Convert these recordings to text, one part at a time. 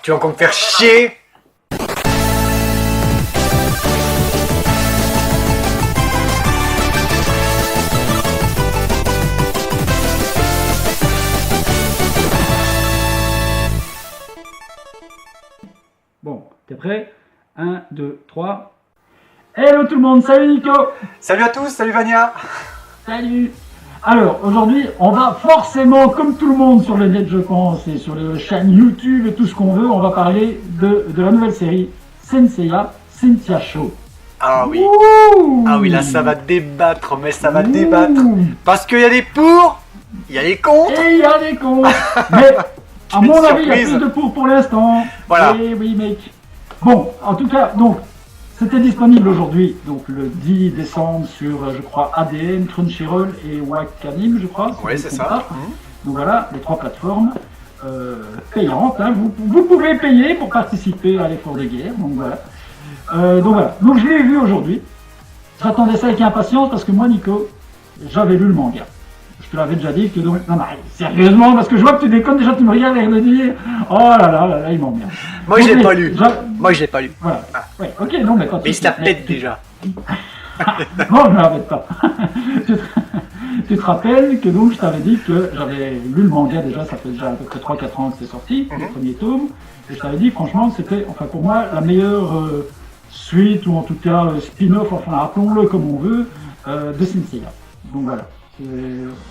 Tu vas encore me faire chier. Bon, t'es prêt? 1, 2, 3. Hello tout le monde, salut Nico. Salut à tous, salut Vania. Salut. Alors, aujourd'hui, on va forcément, comme tout le monde sur le net, je pense, et sur les chaînes YouTube et tout ce qu'on veut, on va parler de la nouvelle série Saint Seiya Show. Ah oui. Ouh. Ah oui, là ça va débattre, mais ça va débattre. Parce qu'il y a des pour, il y a des contre. Et il y a des cons. Mais, à mon avis, il y a surprise. plus de pour l'instant. Voilà. Et oui, mec. Bon, en tout cas, donc, c'était disponible aujourd'hui, donc le 10 décembre sur, je crois, ADN, Crunchyroll et Wakanim, je crois. si Oui, je c'est me ça. trompe pas. Donc voilà, les 3 plateformes payantes. Hein. Vous pouvez payer pour participer à l'effort de guerre. Donc voilà. Donc je l'ai vu aujourd'hui. J'attendais ça avec impatience parce que moi, Nico, j'avais lu le manga. Je te l'avais déjà dit que donc. Non, mais sérieusement, parce que je vois que tu déconnes déjà, tu me regardes et me dire oh là, il m'emmerde. Moi je Donc, l'ai pas lu. j'a- Moi je l'ai pas lu. Voilà. Ah. Ouais, ok, non, mais pas de Mais il souci. se la pète déjà. Non, je ne l'arrête pas. Tu te rappelles que donc je t'avais dit que j'avais lu le manga déjà, ça fait déjà à peu près 3-4 ans que c'est sorti, le premier tome, et je t'avais dit franchement c'était, enfin pour moi, la meilleure suite, ou en tout cas spin-off, enfin appelons-le comme on veut, de Saint Seiya. Donc voilà.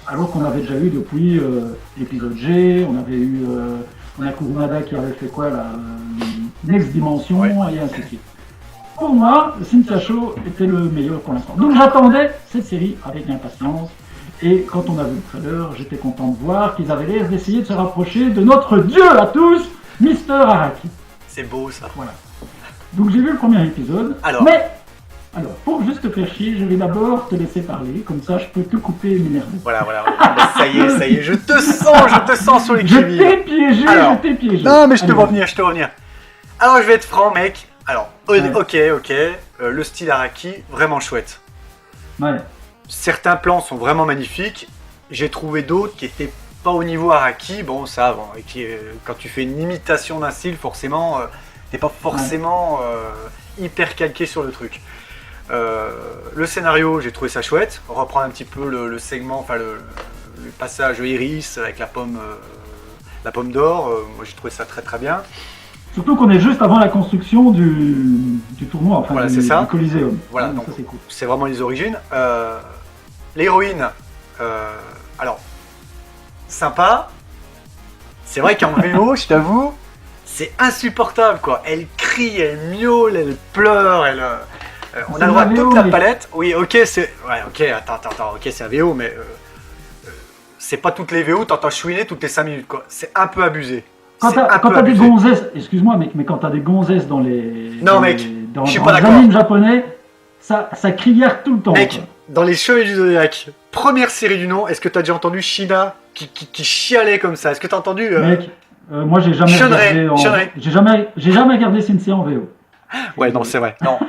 Alors qu'on avait déjà eu depuis l'épisode G, on avait eu on a Kurumada qui avait fait quoi là, Next Dimension, Ouais. et ainsi de suite. Pour moi, Seiya Show était le meilleur pour l'instant. Donc j'attendais cette série avec impatience. Et quand on a vu le trailer, j'étais content de voir qu'ils avaient l'air d'essayer de se rapprocher de notre dieu à tous, Mister Araki. C'est beau ça. Voilà. Donc j'ai vu le premier épisode. Alors. Mais, pour juste te faire chier, je vais d'abord te laisser parler. Comme ça, je peux te couper et m'énerver. Voilà. Ça y est, je te sens sur les Je chevilles. t'ai piégé, Alors. je t'ai piégé. Non, mais je te Allez, vois venir. Alors, je vais être franc, mec. Alors, Ouais. ok. Le style Araki, vraiment chouette. Ouais. Certains plans sont vraiment magnifiques. J'ai trouvé d'autres qui étaient pas au niveau Araki. Bon, ça, bon, et quand tu fais une imitation d'un style, forcément, t'es pas forcément hyper calqué sur le truc. Le scénario, j'ai trouvé ça chouette. On reprend un petit peu le segment, enfin le passage Iris avec la pomme d'or. Moi, j'ai trouvé ça très très bien. Surtout qu'on est juste avant la construction du tournoi, enfin Voilà, du, c'est ça. du Coliseum. Voilà, Ouais, donc ça c'est cool. c'est vraiment les origines. L'héroïne, alors, sympa. C'est vrai qu'en VO, je t'avoue, c'est insupportable quoi. Elle crie, elle miaule, elle pleure, on a le droit à toute la palette. Oui, ok, attends, ok, c'est un VO, mais c'est pas toutes les VO, t'entends chouiner toutes les 5 minutes quoi. C'est un peu abusé. Quand C'est un t'as peu des abusé. gonzesses, excuse-moi mec, mais quand t'as des gonzesses dans les... Non, dans mec, les- dans, je suis dans pas les d'accord. animes japonais, ça criarde tout le temps. Mec, quoi. dans les Chevaliers du Zodiac, première série du nom, est-ce que t'as déjà entendu Shina qui chialait comme ça? Est-ce que t'as entendu Mec, moi j'ai jamais Shunrei, regardé en... Shunrei. J'ai jamais regardé Sensei en VO. Ouais, non, c'est vrai. Non,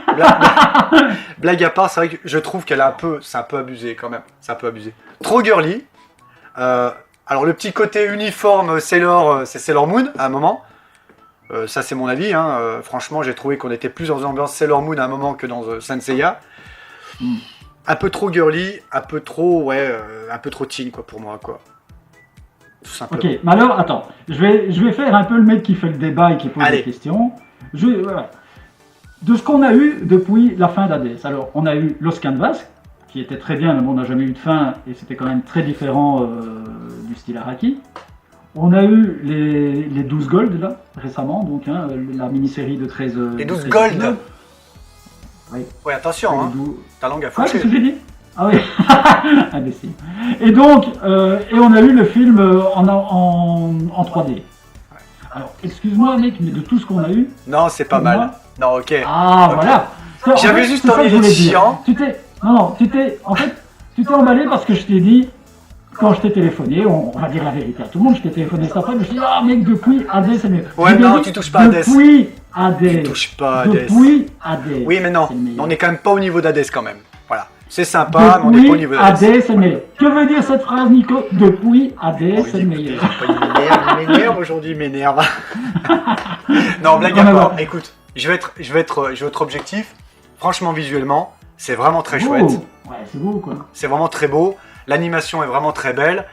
blague à part, c'est vrai que je trouve qu'elle a c'est un peu abusé quand même. C'est un peu abusé. Trop girly. Alors le petit côté uniforme Sailor, c'est Sailor Moon à un moment. Ça c'est mon avis. Hein. Franchement, j'ai trouvé qu'on était plus dans une ambiance Sailor Moon à un moment que dans Saint Seiya. Un peu trop girly, un peu trop teen quoi pour moi quoi. Tout simplement. Ok, mais alors attends, je vais faire un peu le mec qui fait le débat et qui pose Allez. des questions. Voilà. De ce qu'on a eu depuis la fin d'Hades. Alors, on a eu Los Canvas, qui était très bien, mais bon, on n'a jamais eu de fin, et c'était quand même très différent du style Araki. On a eu les 12 Gold, là, récemment, donc, hein, la mini-série de 13... Les 12 13 Gold. épisodes. Oui. Ouais, attention, hein. Les 12 Ta langue a Quoi, fauché. qu'est-ce que j'ai dit? Ah oui, imbécile. Et donc, et on a eu le film en 3D. Alors, excuse-moi, mec, mais de tout ce qu'on a eu... Non, c'est pas pour mal. moi- Non, ok. Ah, Ok. voilà. En J'avais fait, juste c'est ça envie que je voulais d'être dire. chiant. Tu t'es emballé parce que je t'ai dit, quand je t'ai téléphoné, on va dire la vérité à tout le monde, je t'ai téléphoné cet après, je me suis dit, ah mec, depuis Hades, c'est mieux. Ouais, J'ai bien non, dit, tu touches pas à Hades. Depuis Hades. Tu touches pas à Hades. Depuis Hades. Oui, mais non, c'est le meilleur. on n'est quand même pas au niveau d'Hades quand même. Voilà. C'est sympa, mais on n'est pas au Depuis niveau d'Hades. Hades, c'est le meilleur. Que veut dire cette phrase, Nico? Depuis Hades, c'est le meilleur. Pas une il m'énerve aujourd'hui, il m'énerve. Non, blague à part. Écoute, je vais être objectif. Franchement, visuellement, c'est vraiment très chouette. Ouais, c'est beau, quoi. C'est vraiment très beau. L'animation est vraiment très belle.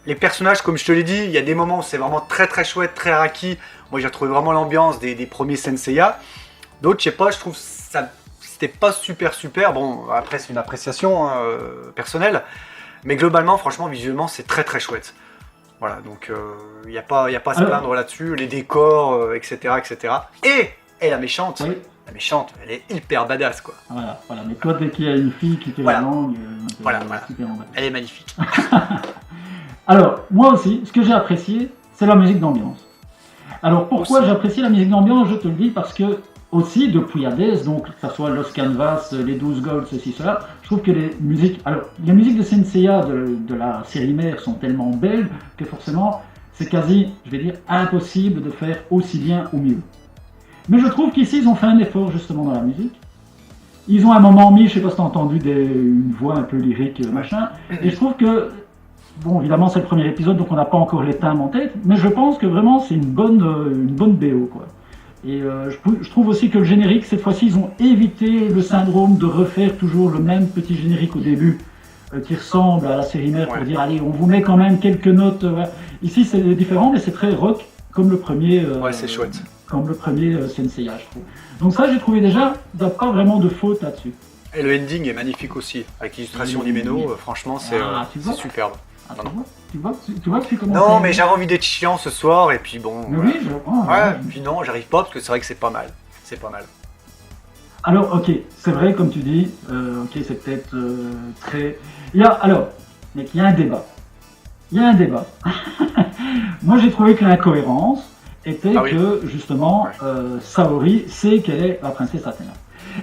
Les personnages, comme je te l'ai dit, il y a des moments où c'est vraiment très très chouette, très Araki. Moi, j'ai retrouvé vraiment l'ambiance des premiers Senseiya. D'autres, je sais pas, je trouve ça c'était pas super. Bon, après, c'est une appréciation personnelle. Mais globalement, franchement, visuellement, c'est très très chouette. Voilà, donc il n'y a pas à se plaindre là-dessus. Les décors, etc. Et la méchante. Oui. La méchante, elle est hyper badass, quoi. Voilà. Mais toi, dès qu'il y a une fille qui fait la langue, voilà. super emballé. Elle est magnifique. Alors, moi aussi, ce que j'ai apprécié, c'est la musique d'ambiance. Alors, pourquoi j'ai apprécié la musique d'ambiance? Je te le dis parce que, aussi, depuis Hades, donc que ce soit Los Canvas, les 12 Gold, ceci, cela, je trouve que les musiques de Senseiya de la série mère sont tellement belles que forcément, c'est quasi, je vais dire, impossible de faire aussi bien ou mieux. Mais je trouve qu'ici, ils ont fait un effort justement dans la musique. Ils ont à un moment mis, je sais pas si tu as entendu, une voix un peu lyrique, machin, et je trouve que, bon, évidemment, c'est le premier épisode, donc on n'a pas encore les thèmes en tête, mais je pense que vraiment, c'est une bonne BO, quoi. Et je trouve aussi que le générique, cette fois-ci, ils ont évité le syndrome de refaire toujours le même petit générique au début, qui ressemble à la série mère, pour dire, allez, on vous met quand même quelques notes. Ici, c'est différent, mais c'est très rock, comme le premier. C'est chouette. Comme le premier Senseiya, je trouve. Donc ça, j'ai trouvé déjà, il n'y a pas vraiment de faute là-dessus. Et le ending est magnifique aussi, avec l'illustration d'Himeno, franchement, c'est superbe. Ah, tu vois que tu commences. Non, mais j'avais envie d'être chiant ce soir, et puis bon. Mais oui, je comprends. Puis non, j'arrive pas, parce que c'est vrai que c'est pas mal. C'est pas mal. Alors, ok, c'est vrai, comme tu dis, c'est peut-être très. Mec, il y a un débat. Moi, j'ai trouvé que l'incohérence était que, justement, Saori sait qu'elle est la princesse Athéna.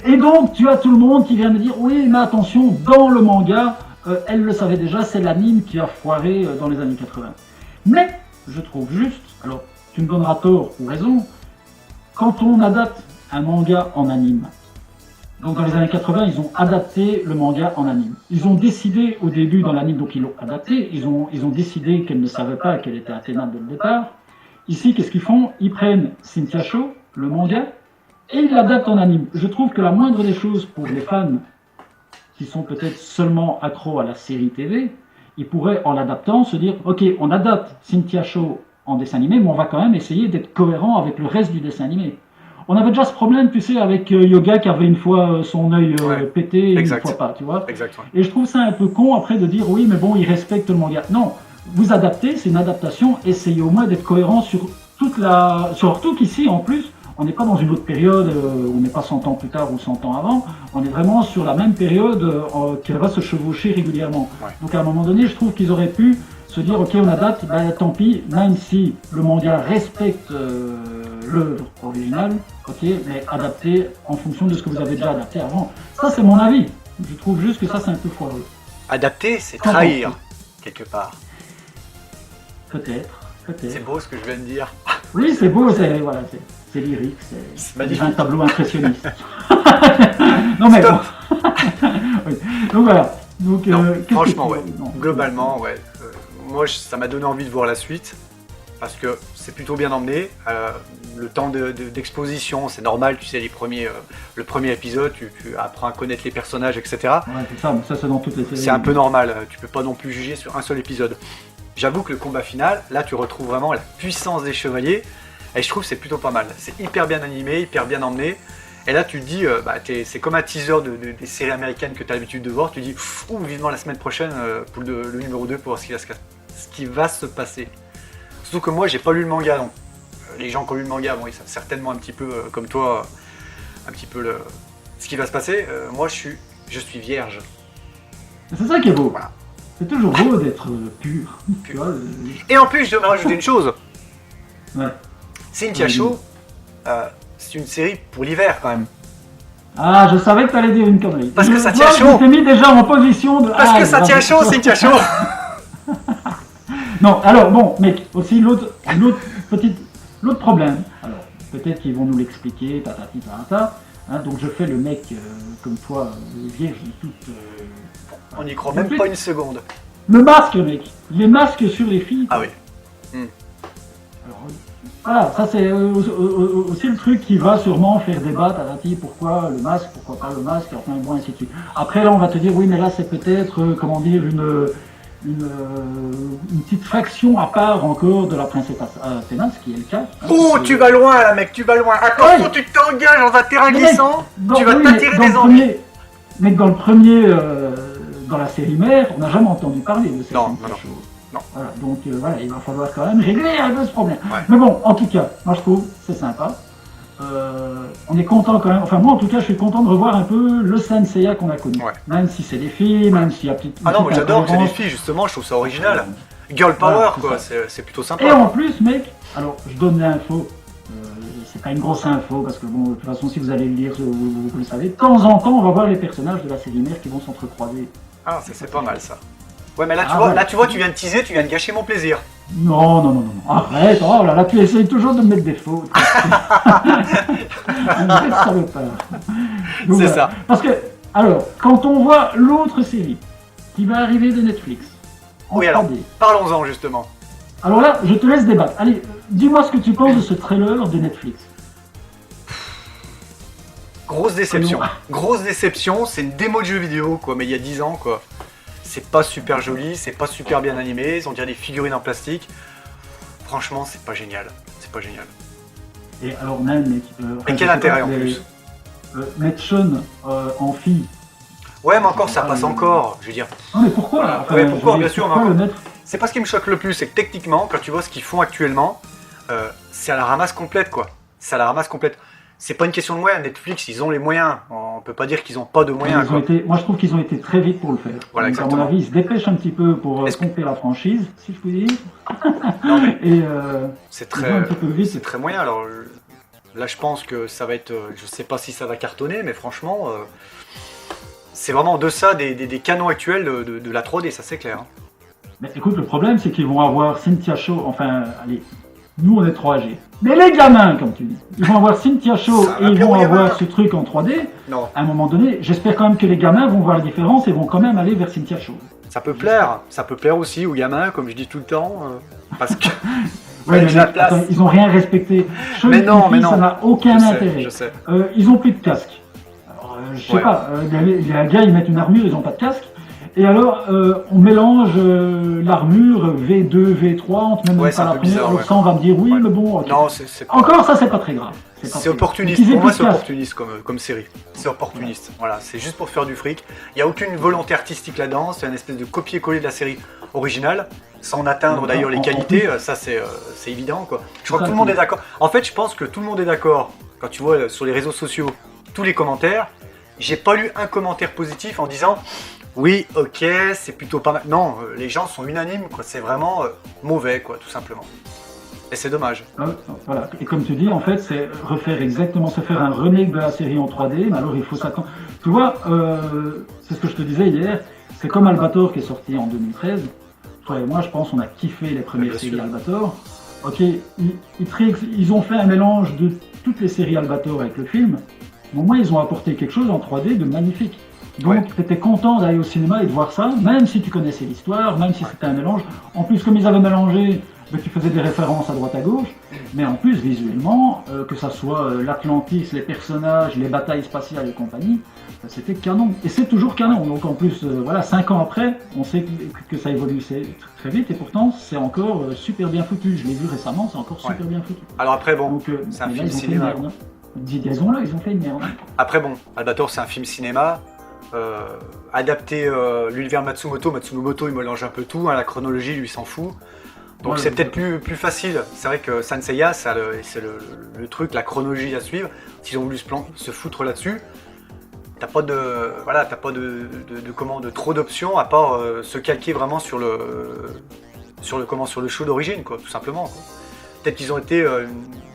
Et donc, tu as tout le monde qui vient me dire, oui, mais attention, dans le manga, elle le savait déjà, c'est l'anime qui a foiré dans les années 80. Mais, je trouve juste, alors, tu me donneras tort ou raison, quand on adapte un manga en anime, donc dans les années 80, ils ont adapté le manga en anime. Ils ont décidé au début dans l'anime, donc ils l'ont adapté, ils ont décidé qu'elle ne savait pas qu'elle était Athéna dès le départ. Ici, qu'est-ce qu'ils font? Ils prennent Cynthia Shaw, le manga, et ils l'adaptent en anime. Je trouve que la moindre des choses pour les fans qui sont peut-être seulement accros à la série TV, ils pourraient, en l'adaptant, se dire, ok, on adapte Cynthia Shaw en dessin animé, mais on va quand même essayer d'être cohérent avec le reste du dessin animé. On avait déjà ce problème, tu sais, avec Yoga qui avait une fois son œil pété et une fois pas, tu vois. Exactement. Et je trouve ça un peu con après de dire, oui, mais bon, ils respectent le manga. Non, vous adaptez, c'est une adaptation, essayez au moins d'être cohérent sur toute la... Surtout qu'ici, en plus, on n'est pas dans une autre période, on n'est pas 100 ans plus tard ou 100 ans avant, on est vraiment sur la même période qui va se chevaucher régulièrement. Ouais. Donc à un moment donné, je trouve qu'ils auraient pu se dire, ok, on adapte, ben, tant pis, même si le manga respecte l'œuvre originale, ok, mais adapté en fonction de ce que vous avez déjà adapté avant. Ça, c'est mon avis. Je trouve juste que ça, c'est un peu foireux. Adapter, c'est trahir, quelque part. Peut-être. C'est beau ce que je viens de dire. Oui, c'est beau, c'est lyrique, c'est un tableau impressionniste. Non mais bon. Oui. Donc voilà. Donc, franchement, ouais. Globalement, ouais. Moi, ça m'a donné envie de voir la suite parce que c'est plutôt bien emmené. Le temps d'exposition, c'est normal. Tu sais, le premier épisode, tu apprends à connaître les personnages, etc. Ouais, c'est ça. Mais ça, c'est dans toutes les séries. C'est un peu normal. Tu peux pas non plus juger sur un seul épisode. J'avoue que le combat final, là, tu retrouves vraiment la puissance des chevaliers. Et je trouve que c'est plutôt pas mal. C'est hyper bien animé, hyper bien emmené. Et là, tu te dis, c'est comme un teaser des séries américaines que tu as l'habitude de voir. Tu te dis, vivement la semaine prochaine pour le numéro 2 pour voir ce qui va se passer. Surtout que moi, j'ai pas lu le manga. Donc, les gens qui ont lu le manga, bon, ils savent certainement un petit peu, comme toi, un petit peu ce qui va se passer. Moi, je suis vierge. C'est ça qui est beau. Voilà. C'est toujours beau d'être pur. Tu vois, Et en plus, je devrais rajouter une chose. Ouais. Cynthia Shaw, c'est une série pour l'hiver quand même. Ah, je savais que tu allais dire une connerie. Parce que ça tient chaud. Je t'ai mis déjà en position de... Parce que ça tient chaud, Cynthia Shaw. Non, alors bon, mec, aussi l'autre problème. Alors, peut-être qu'ils vont nous l'expliquer, tatati tatata. Hein, donc je fais le mec comme toi, vierge de toute... On n'y croit même pas une seconde. Le masque, mec. Les masques sur les filles. Ah oui. Alors, voilà, ça c'est aussi le truc qui va sûrement faire débat, Tati, pourquoi le masque, pourquoi pas le masque, enfin bon, ainsi de suite. Après là on va te dire oui mais là c'est peut-être, comment dire, une petite fraction à part encore de la princesse Athéna, ce qui est le cas. Hein, Oh, tu vas loin là mec, tu vas loin. Attention, tu t'engages dans un terrain glissant, tu vas t'attirer des ennuis. Mais dans le premier, dans la série mère, on n'a jamais entendu parler de cette Non. Voilà, donc voilà, il va falloir quand même régler un peu ce problème. Ouais. Mais bon, en tout cas, moi je trouve c'est sympa. On est content quand même, enfin moi en tout cas je suis content de revoir un peu le Saint Seiya qu'on a connu. Ouais. Même si c'est des filles, même s'il y a petite. Ah non, moi j'adore que c'est des filles justement, je trouve ça original. Girl power quoi, c'est plutôt sympa. Et en plus mec, alors je donne l'info, c'est pas une grosse info parce que bon, de toute façon si vous allez le lire, vous le savez, de temps en temps on va voir les personnages de la série mère qui vont s'entrecroiser. Ah ça c'est pas mal ça. Ouais mais là tu vois, tu viens de teaser, tu viens de gâcher mon plaisir. Non, arrête, oh là là, tu essayes toujours de me mettre des fautes. C'est ça. Parce que, alors, quand on voit l'autre série qui va arriver de Netflix, oui, alors, parlons-en justement. Alors là, je te laisse débattre. Allez, dis-moi ce que tu penses de ce trailer de Netflix. Grosse déception, c'est une démo de jeu vidéo, quoi, mais il y a 10 ans, quoi. C'est pas super joli, c'est pas super bien animé, on dirait des figurines en plastique. Franchement, c'est pas génial. Et alors même, mec... et quel intérêt en plus mettre Sean en fille. Ouais, mais encore, ça passe encore, je veux dire. Non, mais pourquoi ouais, pourquoi, bien sûr, mais c'est pas ce qui me choque le plus, c'est que techniquement, quand tu vois ce qu'ils font actuellement, c'est à la ramasse complète, quoi. C'est à la ramasse complète. C'est pas une question de moyens. Netflix, ils ont les moyens. On peut pas dire qu'ils ont pas de moyens. Moi, je trouve qu'ils ont été très vite pour le faire. Voilà, donc, exactement. À mon avis, ils se dépêchent un petit peu pour pomper la franchise, si je puis dire. Non, mais et c'est très moyen. Alors là, je pense que ça va être. Je sais pas si ça va cartonner, mais franchement, c'est vraiment en deçà des canons actuels de la 3D, ça c'est clair. Hein. Mais écoute, le problème, c'est qu'ils vont avoir Cynthia Shaw. Enfin, allez, nous, on est trop âgés. Mais les gamins, comme tu dis, ils vont avoir Cynthia Shaw et ils vont avoir ce truc en 3D. Non. À un moment donné, j'espère quand même que les gamins vont voir la différence et vont quand même aller vers Cynthia Shaw. Ça peut plaire aussi aux gamins, comme je dis tout le temps, parce que... ouais, mais attends, ils n'ont rien respecté. Mais non, ça n'a aucun intérêt. Je sais. Ils n'ont plus de casque. Alors, je sais pas, les gars, ils mettent une armure, ils n'ont pas de casque. Et alors, on mélange l'armure V2, V3, on te met même pas la première, alors ça on va me dire oui, mais bon, okay. Non, c'est pas... Encore ça, c'est pas très grave. C'est opportuniste, pour moi c'est opportuniste comme série. C'est opportuniste, voilà, c'est juste pour faire du fric. Il n'y a aucune volonté artistique là-dedans, c'est une espèce de copier-coller de la série originale, sans atteindre d'ailleurs les qualités, ça c'est évident quoi. Je crois que tout le monde est d'accord. En fait, je pense que tout le monde est d'accord, quand tu vois sur les réseaux sociaux, tous les commentaires, j'ai pas lu un commentaire positif en disant... Oui, ok, c'est plutôt pas mal. Non, les gens sont unanimes, quoi. C'est vraiment mauvais, quoi, tout simplement. Et c'est dommage. Voilà. Et comme tu dis, en fait, c'est se faire un remake de la série en 3D, mais alors il faut s'attendre. Tu vois, c'est ce que je te disais hier, c'est comme Albator qui est sorti en 2013. Toi et moi, je pense, on a kiffé les premières séries Albator. Ok, ils ont fait un mélange de toutes les séries Albator avec le film, mais au moins ils ont apporté quelque chose en 3D de magnifique. Donc, tu étais content d'aller au cinéma et de voir ça, même si tu connaissais l'histoire, même si c'était un mélange. En plus, comme ils avaient mélangé, tu faisais des références à droite à gauche, mais en plus, visuellement, que ça soit l'Atlantis, les personnages, les batailles spatiales et compagnie, c'était canon. Et c'est toujours canon. Donc, en plus, 5 ans après, on sait que ça évolue très vite, et pourtant, c'est encore super bien foutu. Je l'ai vu récemment, c'est encore super bien foutu. Alors après, bon, c'est un film cinéma. Disons-là, ils ont fait une merde. Après, bon, Albator, c'est un film cinéma. Adapter l'univers Matsumoto, il mélange un peu tout, hein, la chronologie lui s'en fout. Donc c'est peut-être plus facile. C'est vrai que Saint Seiya, c'est le truc, la chronologie à suivre. S'ils ont voulu se foutre là-dessus, t'as pas de trop d'options à part se calquer vraiment sur le show d'origine, quoi, tout simplement. Quoi. Peut-être qu'ils ont été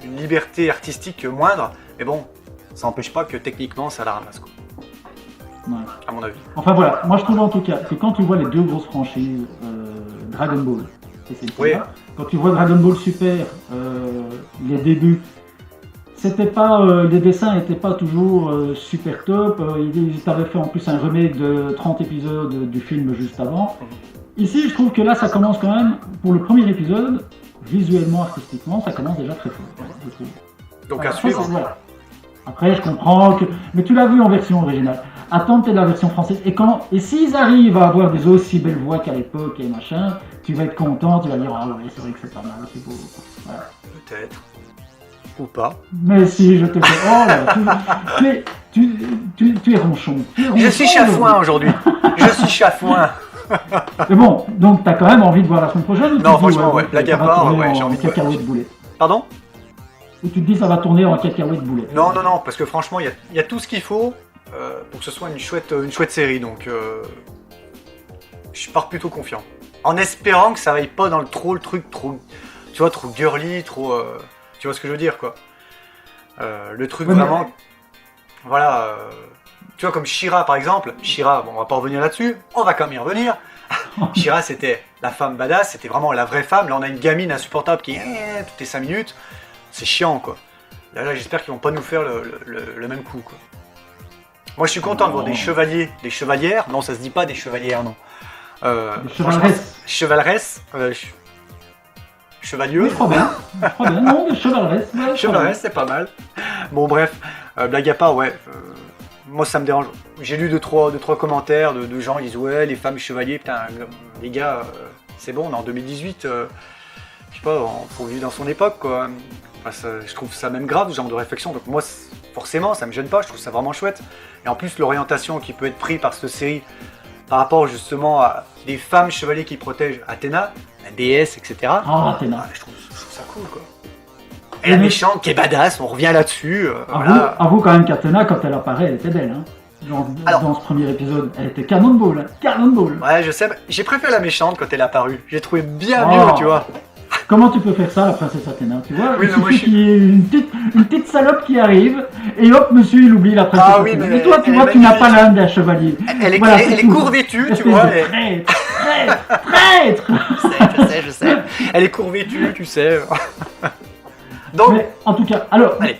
une liberté artistique moindre, mais bon, ça n'empêche pas que techniquement ça la ramasse, quoi. Ouais. À mon avis. Enfin voilà, moi je trouve en tout cas que quand tu vois les deux grosses franchises, Dragon Ball et Seiya, quand tu vois Dragon Ball Super, les débuts, c'était pas, les dessins n'étaient pas toujours super top. Ils avaient fait en plus un remake de 30 épisodes du film juste avant. Ici, je trouve que là, ça commence quand même, pour le premier épisode, visuellement, artistiquement, ça commence déjà très fort, je trouve. Donc Alors, à suivre. voilà. Après, je comprends que... Mais tu l'as vu en version originale. Attends peut-être la version française. Et s'ils arrivent à avoir des aussi belles voix qu'à l'époque et machin, tu vas être content, tu vas dire, ah ouais, c'est vrai que c'est pas mal, c'est beau. Voilà. Peut-être. Ou pas. Mais si, je te fais... Oh là, tu es ronchon. Je suis chafouin aujourd'hui. Je suis chafouin. Mais bon, donc t'as quand même envie de voir la semaine prochaine ou tu Non, te dis, franchement, ouais, blague à ça va part, tourner ouais, en j'ai envie de voir. cacahuète boulet. Pardon? Ou tu te dis ça va tourner en cacahuète boulet. Non, parce que franchement, il y a tout ce qu'il faut pour que ce soit une chouette série. Donc, je pars plutôt confiant. En espérant que ça aille pas dans le truc trop, tu vois, trop girly, trop, tu vois ce que je veux dire, quoi. Le truc Ouais, vraiment, voilà, tu vois, comme She-Ra par exemple. She-Ra, bon, on va pas revenir là-dessus, on va quand même y revenir. She-Ra, c'était la femme badass, c'était vraiment la vraie femme. Là, on a une gamine insupportable qui toutes les 5 minutes. C'est chiant, quoi. Là, j'espère qu'ils vont pas nous faire le même coup, quoi. Moi, je suis content de voir des chevaliers, des chevalières. Non, ça se dit pas des chevalières, non. Des chevaleresses. Chevaleresses. Chevalieux. Oui, je crois bien. Non, des chevaleresses. Ouais, Chevaleresses, c'est pas mal. Bon, bref, blague à part, ouais. Moi, ça me dérange. J'ai lu deux, trois commentaires de gens qui disent ouais, les femmes chevaliers, putain, les gars, c'est bon, on est en 2018. Je sais pas, faut vivre dans son époque, quoi. Enfin, je trouve ça même grave, ce genre de réflexion. Donc moi, forcément, ça me gêne pas, je trouve ça vraiment chouette. Et en plus, l'orientation qui peut être prise par cette série par rapport justement à des femmes chevaliers qui protègent Athéna, la déesse, etc. Ah, Athéna. Je trouve ça cool, quoi. Et la méchante qui est badass, on revient là-dessus. Voilà. Avoue quand même qu'Athéna, quand elle apparaît, elle était belle. Hein. Dans ce premier épisode, elle était cannonball. Hein. Cannonball. Ouais, je sais, j'ai préféré la méchante quand elle est apparue. J'ai trouvé bien mieux, tu vois. Comment tu peux faire ça, la princesse Athéna, tu vois? Oui, il suffit qu'il y ait une petite salope qui arrive, et hop, monsieur, il oublie la princesse Athéna. Mais toi, tu vois, tu n'as pas l'âme d'un chevalier. Elle est court-vêtue, tu vois. Traître. Je sais. Elle est court-vêtue, tu sais. Donc... Mais, en tout cas, alors... Allez.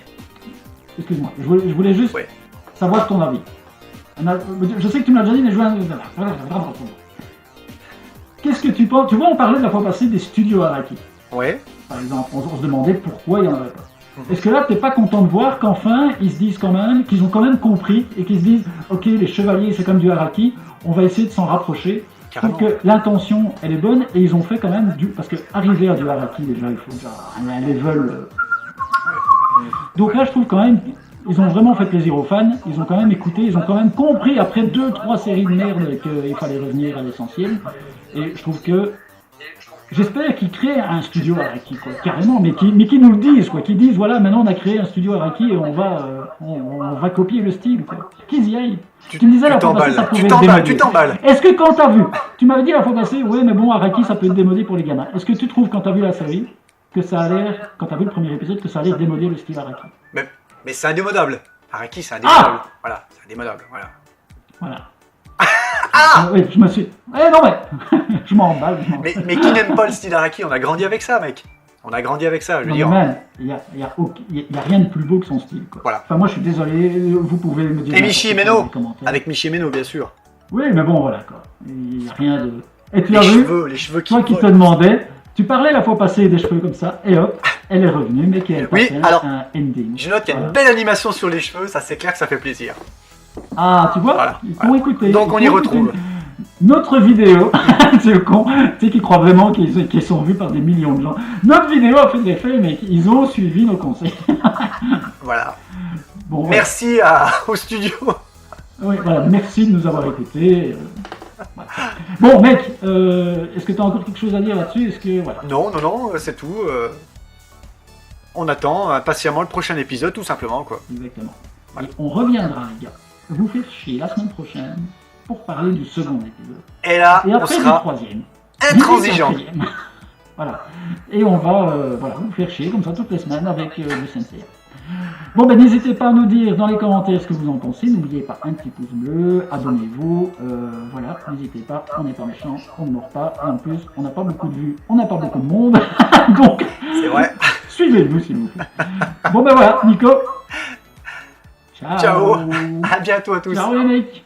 Excuse-moi, je voulais juste savoir ton avis. Je sais que tu m'as déjà dit, mais je veux... Qu'est-ce que tu penses? Tu vois, on parlait de la fois passée des studios Araki. Ouais. Par exemple, on se demandait pourquoi il n'y en avait pas. Est-ce que là, t'es pas content de voir qu'enfin, ils se disent quand même, qu'ils ont quand même compris, et qu'ils se disent, ok, les chevaliers, c'est comme du Araki, on va essayer de s'en rapprocher. Je trouve que l'intention, elle est bonne, et ils ont fait quand même du... Parce que arriver à du Araki, déjà, il faut déjà un level... Donc là, je trouve quand même... Ils ont vraiment fait plaisir aux fans, ils ont quand même écouté, ils ont quand même compris après 2-3 séries de merde qu'il fallait revenir à l'essentiel. Et je trouve que... J'espère qu'ils créent un studio Araki, quoi, carrément, mais qui nous le disent, quoi, qu'ils disent, voilà, maintenant on a créé un studio Araki et on va copier le style, quoi. Qu'ils y aillent. Tu me disais la fois passée, ça pouvait être démodé. Tu t'emballes. Est-ce que quand t'as vu, tu m'avais dit la fois passée, ouais, mais bon, Araki, ça peut être démodé pour les gamins. Est-ce que tu trouves, quand t'as vu la série, que ça a l'air, quand t'as vu le premier épisode, que ça a l'air démodé le style Araki? Mais c'est indémodable. Araki, c'est indémodable. Ah, voilà, c'est indémodable, voilà. Voilà. Ah oui, je me suis... Eh non mais, je m'emballe. Mais qui n'aime pas le style Araki? On a grandi avec ça, mec. On a grandi avec ça, je veux dire. Il y a rien de plus beau que son style, quoi. Voilà. Enfin, moi, je suis désolé, vous pouvez me dire... Et Michi Meno, avec Michi Meno, bien sûr. Oui, mais bon, voilà, quoi. Il n'y a rien de... Et tu as vu, les cheveux qui... Toi qui te demandais, tu parlais la fois passée des cheveux comme ça, et hop, elle est revenue, mais qu'elle oui, alors, un ending. Je note qu'il y a une belle animation sur les cheveux, ça c'est clair que ça fait plaisir. Ah, tu vois, voilà, ils t'ont écouté. Donc on y retrouve. Notre vidéo, c'est le con, tu sais qu'ils croient vraiment qu'ils sont vus par des millions de gens. Notre vidéo a fait de l'effet, mais ils ont suivi nos conseils. Voilà. Bon, merci au studio. Oui, voilà, merci de nous avoir écoutés. Voilà. Bon, mec, est-ce que tu as encore quelque chose à dire là-dessus? Est-ce que voilà. Non, c'est tout. On attend impatiemment le prochain épisode, tout simplement, quoi. Exactement. Voilà. Et on reviendra, les gars. Vous faites chier la semaine prochaine pour parler du second épisode. Et là, et après, on sera du troisième. intransigeant. Voilà. Et on va vous faire chier comme ça toutes les semaines avec le Sensei. Bon, ben n'hésitez pas à nous dire dans les commentaires ce que vous en pensez. N'oubliez pas un petit pouce bleu, abonnez-vous. Voilà, n'hésitez pas, on n'est pas méchants, on ne mord pas. Et en plus, on n'a pas beaucoup de vues, on n'a pas beaucoup de monde. Donc, c'est vrai. Suivez-nous s'il vous plaît. Bon, ben voilà, Nico. Ciao. À bientôt à tous. Ciao les mecs.